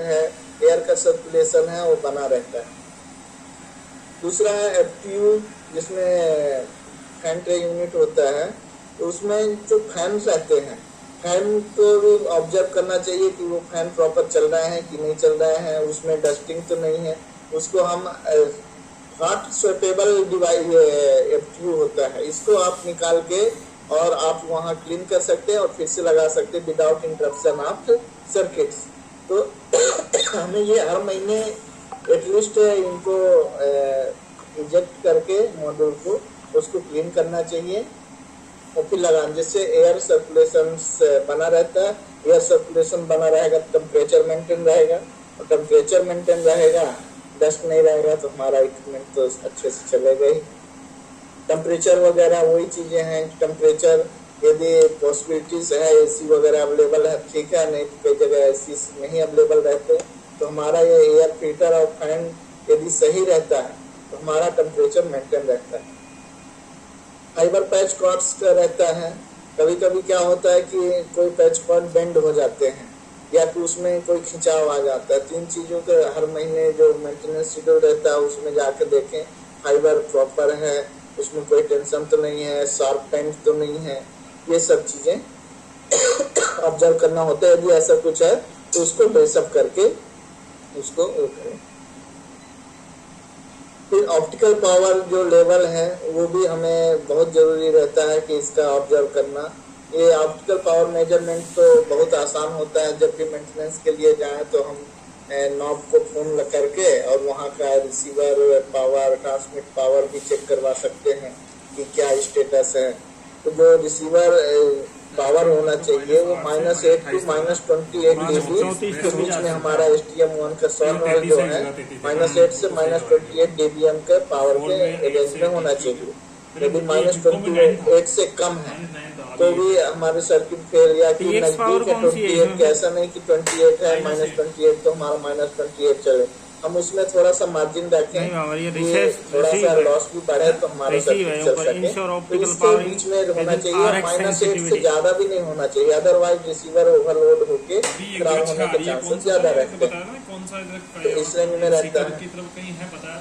है, एयर का सर्कुलेशन है वो बना रहता है। दूसरा है एफटीयू, जिसमें फैन ट्रे यूनिट होता है। तो उसमें जो फैन रहते हैं, फैन को भी ऑब्जर्व करना चाहिए कि वो फैन प्रॉपर चल रहा है कि नहीं चल रहा है, उसमें डस्टिंग तो नहीं है। उसको हम हॉट स्वेपेबल डिवाइस एफटीयू होता है, इसको आप निकाल के और आप वहाँ क्लीन कर सकते हैं और फिर से लगा सकते हैं विदाउट इंटरप्शन ऑफ सर्किट्स। तो हमें ये हर महीने एटलीस्ट इनको इंजेक्ट करके मॉड्यूल को उसको क्लीन करना चाहिए और फिर लगाना, जिससे एयर सर्कुलेशन बना रहता है। एयर सर्कुलेशन बना रहेगा, टेम्परेचर मेंटेन रहेगा, और टेम्परेचर मेंटेन रहेगा, डस्ट नहीं रहेगा, तो हमारा इक्विपमेंट तो अच्छे से चलेगा ही। टेम्परेचर वगैरह वही चीज़ें हैं। टेम्परेचर यदि पॉसिबिलिटीज है, एसी वगैरह अवेलेबल है ठीक है, नहीं तो कई जगह एसी नहीं अवेलेबल रहते, तो हमारा ये एयर फिल्टर और फैन यदि सही रहता है तो हमारा टेम्परेचर मेंटेन रहता है। फाइबर पैच कॉर्ड्स का रहता है। कभी कभी क्या होता है कि कोई पैच कॉर्ड बेंड हो जाते हैं या फिर उसमें कोई खिंचाव आ जाता है। 3 चीज़ों के हर महीने जो मेंटेनेंस शेड्यूल रहता है उसमें जाकर देखें फाइबर प्रॉपर है, उसमें कोई टेंशन तो नहीं है, शार्प पेंट तो नहीं है, ये सब चीज़ें ऑब्जर्व करना होता है। यदि ऐसा कुछ है तो उसको बेसअप करके उसको करें। फिर ऑप्टिकल पावर जो लेवल है वो भी हमें बहुत ज़रूरी रहता है कि इसका ऑब्जर्व करना। ये ऑप्टिकल पावर मेजरमेंट तो बहुत आसान होता है। जब भी मेंटेनेंस के लिए जाएं तो हम नॉब को फोन करके और वहाँ का रिसीवर पावर, ट्रांसमिट पावर भी चेक करवा सकते हैं कि क्या स्टेटस है। तो जो रिसीवर पावर होना चाहिए वो -8 to -28 dB के बीच में हमारा STM1 का सॉल्वर जो है -8 से -28 dBm के पावर के रेंज में होना चाहिए। यदि -28 से कम है तो भी हमारे सर्किट फेल या कि नजदीक है 28 के, ऐसा नहीं कि 28 है -28 तो हमारा -28 चले। हम उसमें थोड़ा सा मार्जिन रखें कि थोड़ा सा लॉस भी बढ़े तो हमारा सर्किट चल सके। तो इसके बीच में होना चाहिए, -8 से ज्यादा भी नहीं होना चाहिए, अदरवाइज रिसीवर ओवरलोड होके खराब होने के चांसेस ज्यादा रहते हैं। तो इस रेंज में रहता है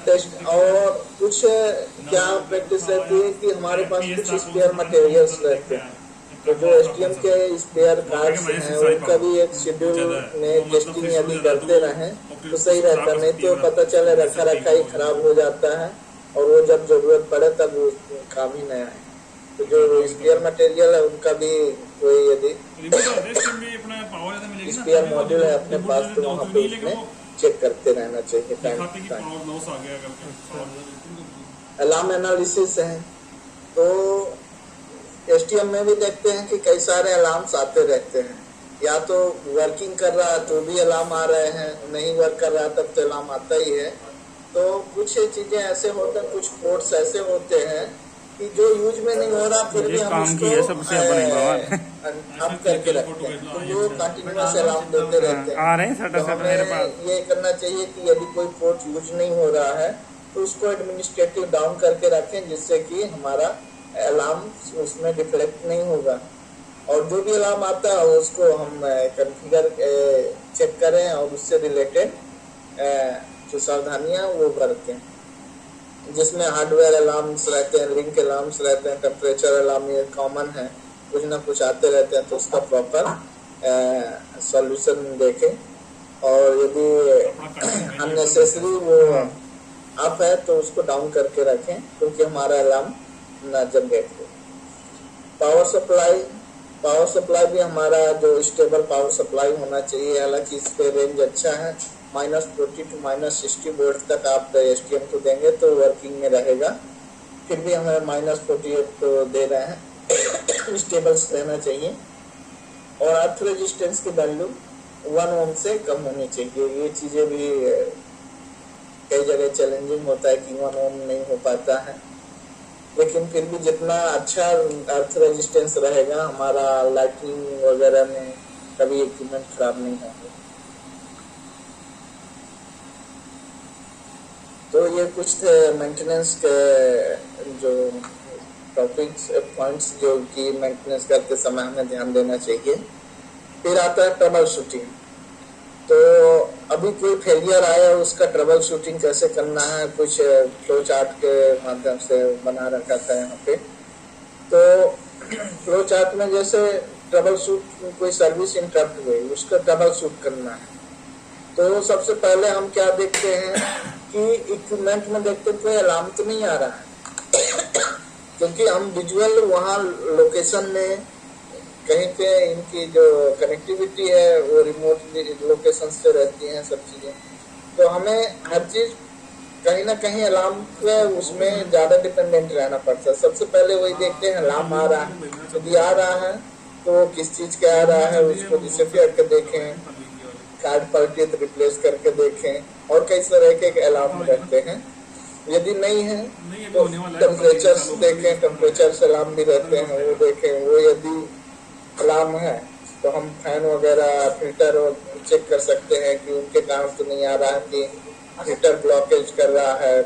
टेस्ट। और कुछ क्या प्रैक्टिस रहती है कि हमारे पास कुछ स्पेयर मटेरियल्स रहते हैं। तो जो STM के स्पेयर कार्ड्स हैं उनका भी एक शेड्यूल में टेस्टिंग यदि करते रहें तो सही रहता है, नहीं तो पता चले रखा रखा ही खराब हो जाता है और वो जब जरूरत पड़े तब वो काम ही नहीं आए। तो जो स्पेयर मटेरियल है उनका भी कोई यदि स्पेयर मॉड्यूल है अपने पास तो वहाँ पे उसमें चेक करते रहना चाहिए time to time. Alarm analysis है तो STM में भी देखते हैं कि कई सारे अलार्म्स आते रहते हैं, या तो वर्किंग कर रहा है तो भी अलार्म आ रहे हैं, नहीं वर्क कर रहा तब तो अलार्म आता ही है। तो कुछ चीज़ें ऐसे होते हैं, कुछ पोर्ट्स ऐसे होते हैं कि जो यूज में नहीं हो रहा फिर भी हम उसको अप करके रखते हैं, तो वो कंटिन्यूअस अलार्म देते रहते हैं। तो हमें ये करना चाहिए कि यदि कोई पोर्ट यूज नहीं हो रहा है तो उसको एडमिनिस्ट्रेटिव डाउन करके रखें, जिससे कि हमारा अलार्म उसमें डिफ्लेक्ट नहीं होगा। और जो भी अलार्म आता है उसको हम कॉन्फ़िगर चेक करें और उससे रिलेटेड जो सावधानियां वो बरतें, जिसमें हार्डवेयर अलार्म्स रहते हैं, लिंक अलार्म्स रहते हैं, टेम्परेचर अलार्म ये कॉमन है, कुछ ना कुछ आते रहते हैं। तो उसका प्रॉपर सॉल्यूशन देखें और यदि अननेसेसरी वो अप है तो उसको डाउन करके रखें, क्योंकि हमारा अलार्म ना जनरेट हो। पावर सप्लाई भी हमारा जो स्टेबल पावर सप्लाई होना चाहिए। हालांकि इस पे रेंज अच्छा है, -40 to -60 वोल्ट तक आप STM को देंगे तो वर्किंग में रहेगा। फिर भी हमें -48 तो दे रहे हैं, स्टेबल रहना चाहिए। और अर्थ रेजिस्टेंस की वैल्यू 1 ओम से कम होनी चाहिए। ये चीज़ें भी कई जगह चैलेंजिंग होता है कि 1 ओम नहीं हो पाता है, लेकिन फिर भी जितना अच्छा अर्थ रेजिस्टेंस रहेगा हमारा लाइटिंग वगैरह में कभी इक्विपमेंट खराब नहीं होंगे। तो ये कुछ थे मेंटेनेंस के जो टॉपिक्स पॉइंट्स जो कि मेंटेनेंस करते समय हमें ध्यान देना चाहिए। फिर आता है ट्रबल शूटिंग। तो अभी कोई फेलियर आया, उसका ट्रबल शूटिंग कैसे करना है, कुछ फ्लो चार्ट के माध्यम से बना रखा था यहाँ पे। तो फ्लो चार्ट में जैसे ट्रबल शूट, कोई सर्विस इंटरप्ट हुई, उसका ट्रबल शूट करना है, तो सबसे पहले हम क्या देखते हैं कि इक्विपमेंट में देखते हैं कोई अलार्म तो नहीं आ रहा है क्योंकि हम विजुअल वहाँ लोकेशन में कहीं पे इनकी जो कनेक्टिविटी है वो रिमोट लोकेशन से रहती हैं सब चीजें, तो हमें हर चीज कहीं ना कहीं अलार्म पे उसमें ज्यादा डिपेंडेंट रहना पड़ता है। सबसे पहले वही देखते हैं अलार्म आ रहा है, यदि आ रहा है तो किस चीज का आ रहा है, उसको डिसअपियर करके देखें, कार्ड पलटी तो रिप्लेस करके देखें, और कई तरह के अलार्म रहते हैं। यदि नहीं है तो टेम्परेचर देखें, टेम्परेचर से अलार्म भी रहते हैं, वो देखें। वो यदि अलार्म है तो हम फैन वगैरह फिल्टर चेक कर सकते हैं कि उनके कारण तो नहीं आ रहा है, कि हीटर ब्लॉकेज कर रहा है,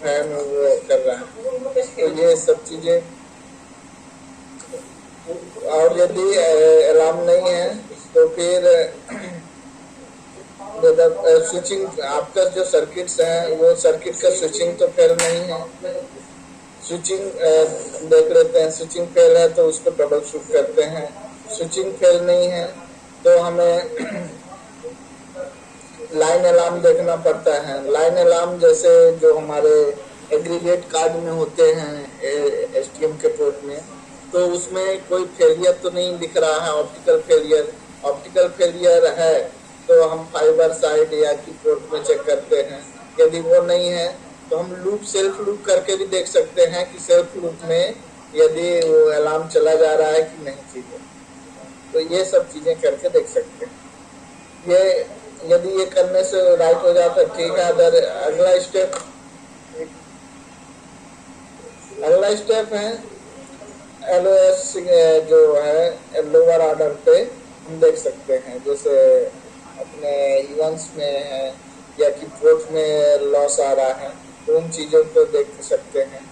फैन वो कर रहा है, तो ये सब चीजें। और यदि अलार्म नहीं है तो फिर स्विचिंग, आपका जो सर्किट्स है वो सर्किट का स्विचिंग तो फेल नहीं है, स्विचिंग देख लेते हैं, स्विचिंग फेल है तो उसको ट्रबल शूट करते हैं। स्विचिंग फेल नहीं है तो हमें लाइन अलार्म देखना पड़ता है। लाइन अलार्म जैसे जो हमारे एग्रीगेट कार्ड में होते हैं एसटीएम के पोर्ट में, तो उसमें कोई फेलियर तो नहीं दिख रहा है, ऑप्टिकल फेलियर है तो हम फाइबर साइड या की पोर्ट में चेक करते हैं। यदि वो नहीं है तो हम सेल्फ लूप करके भी देख सकते हैं कि सेल्फ लूप में यदि वो अलार्म चला जा रहा है कि नहीं चीजें, तो ये सब चीजें करके देख सकते हैं। ये यदि ये करने से राइट हो जाता है ठीक है। अगला स्टेप है LOS जो है लोअर ऑर्डर पे हम देख सकते हैं, जैसे अपने इवेंट्स में है या कि पोर्ट में लॉस आ रहा है, तो उन चीजों को देख सकते हैं।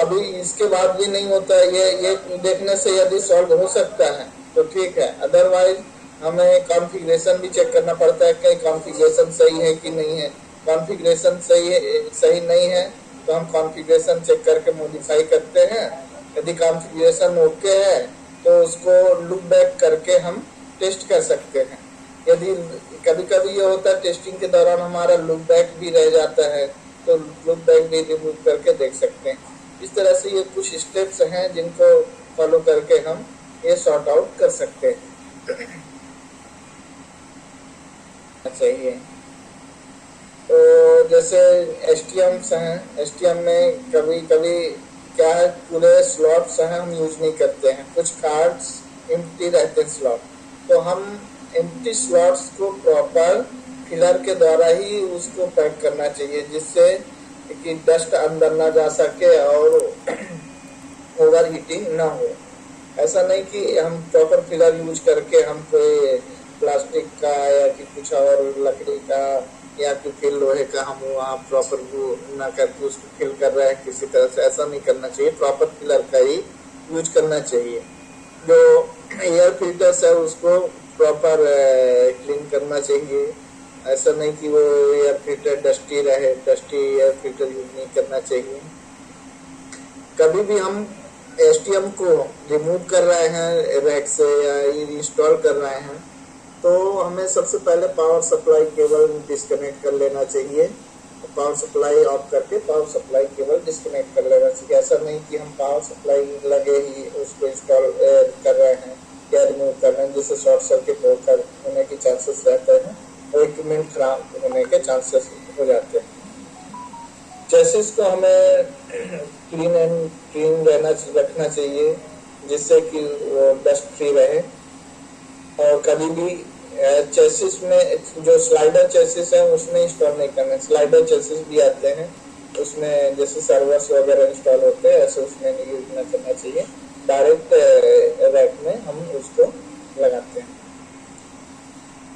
अभी इसके बाद भी नहीं होता है, ये देखने से यदि सॉल्व हो सकता है तो ठीक है, अदरवाइज हमें कॉन्फ़िगरेशन भी चेक करना पड़ता है कि कॉन्फ़िगरेशन सही है कि नहीं है। कॉन्फ़िगरेशन सही नहीं है तो हम कॉन्फ़िगरेशन चेक करके मॉडिफाई करते हैं। यदि कॉन्फ़िगरेशन ओके है तो उसको लूप बैक करके हम टेस्ट कर सकते हैं। यदि कभी कभी ये होता है टेस्टिंग के दौरान हमारा लूप बैक भी रह जाता है, तो लूप बैक भी रिमूव करके देख सकते हैं। इस तरह से ये कुछ स्टेप्स हैं जिनको फॉलो करके हम ये सॉर्ट आउट कर सकते हैं। चाहिए तो जैसे STMs हैं, STM में कभी कभी क्या है, पूरे स्लॉट्स हैं हम यूज नहीं करते हैं, कुछ कार्ड्स एम्प्टी रहते हैं स्लॉट, तो हम एम्प्टी स्लॉट्स को प्रॉपर फिलर के द्वारा ही उसको पैक करना चाहिए, जिससे कि डस्ट अंदर ना जा सके और ओवर हीटिंग ना हो। ऐसा नहीं कि हम प्रॉपर फिलर यूज करके हम कोई प्लास्टिक का या कि कुछ और लकड़ी का या कि फिर लोहे का हम वहाँ प्रॉपर वो ना करके उसको फिल कर रहे हैं किसी तरह से, ऐसा नहीं करना चाहिए। प्रॉपर फिलर का ही यूज करना चाहिए। जो एयर फिल्टर्स है उसको प्रॉपर क्लीन करना चाहिए, ऐसा नहीं कि वो एयर फिल्टर डस्टी रहे, डस्टी एयर फिल्टर यूज नहीं करना चाहिए। कभी भी हम STM को रिमूव कर रहे हैं रैक से या इंस्टॉल कर रहे हैं तो हमें सबसे पहले पावर सप्लाई केबल डिस्कनेक्ट कर लेना चाहिए। पावर सप्लाई ऑफ करके पावर सप्लाई केबल डिस्कनेक्ट कर लेना चाहिए। ऐसा नहीं कि हम पावर सप्लाई लगे ही उसको इंस्टॉल कर रहे हैं या रिमूव कर रहे हैं, जिससे शॉर्ट सर्किट होने के चांसेस रहते हैं और इक्विपमेंट खराब होने के चांसेस हो जाते हैं। चेसिस को हमें क्लीन रखना चाहिए जिससे कि वो डस्ट फ्री रहे। और कभी भी चेसिस में जो स्लाइडर चेसिस है उसमें इंस्टॉल नहीं करना। स्लाइडर चेसिस भी आते हैं उसमें जैसे सर्वर्स वगैरह इंस्टॉल होते हैं, ऐसे उसमें नहीं यूज ना करना चाहिए। डायरेक्ट रैक में हम उसको लगाते हैं।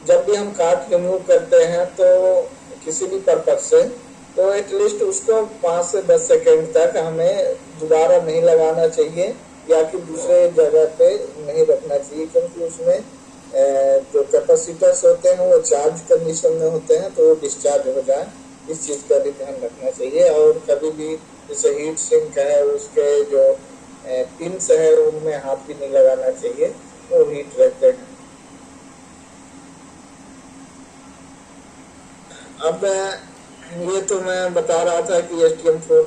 जब भी हम कार्ड रिमूव करते हैं तो किसी भी पर्पज से, तो एटलीस्ट उसको 5 से 10 सेकेंड तक हमें दोबारा नहीं लगाना चाहिए या कि दूसरे जगह पे नहीं रखना चाहिए, क्योंकि उसमें जो कैपेसिटर्स होते हैं वो चार्ज कंडीशन में होते हैं, तो वो डिस्चार्ज हो जाए, इस चीज़ का भी ध्यान रखना चाहिए। और कभी भी जैसे हीट सिंक है उसके जो पिंस है उनमें हाथ भी नहीं लगाना चाहिए, वो हीट रहते हैं। अब ये तो मैं बता रहा था कि STM4